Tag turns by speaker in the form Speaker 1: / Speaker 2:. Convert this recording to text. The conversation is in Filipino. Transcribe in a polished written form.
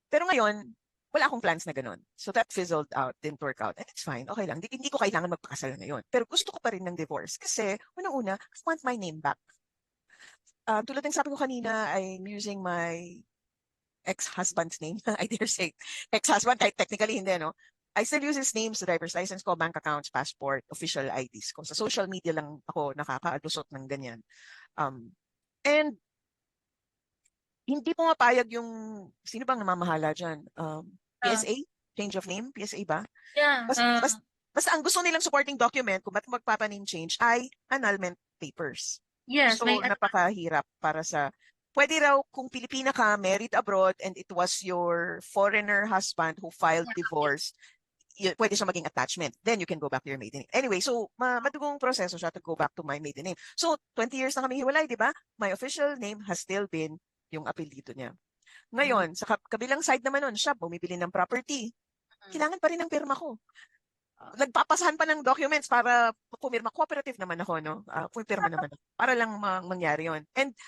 Speaker 1: Pero ngayon, wala akong plans na gano'n. So that fizzled out, didn't work out. And it's fine, okay lang. Hindi ko kailangan magpakasal ngayon. Pero gusto ko pa rin ng divorce kasi unang-una, I want my name back. Tulad ng sabi ko kanina, I'm using my ex-husband's name. I dare say ex-husband, kahit technically hindi, no? I still use his name sa driver's license ko, bank accounts, passport, official IDs ko. Sa social media lang ako nakakaalusot ng ganyan. And hindi pumapayag yung, sino bang namamahala dyan?
Speaker 2: Ah,
Speaker 1: PSA? Change of name? PSA ba?
Speaker 2: yeah.
Speaker 1: Basta ang gusto nilang supporting document kung ba't magpapa-name change ay annulment papers.
Speaker 2: Yes,
Speaker 1: So,
Speaker 2: may
Speaker 1: napakahirap para sa, pwede raw kung Pilipina ka, married abroad, and it was your foreigner husband who filed divorce, pwede siya maging attachment. Then you can go back to your maiden name. Anyway, so madugong proseso siya to go back to my maiden name. So 20 years na kami hiwalay, di ba? My official name has still been yung apelyido niya. Ngayon, sa kabilang side naman nun, siya bumibili ng property. Kailangan pa rin ng pirma ko. Nagpapasahan pa ng documents para pumirma. Cooperative naman ako, no? Pumirma naman ako para lang mangyari yon. And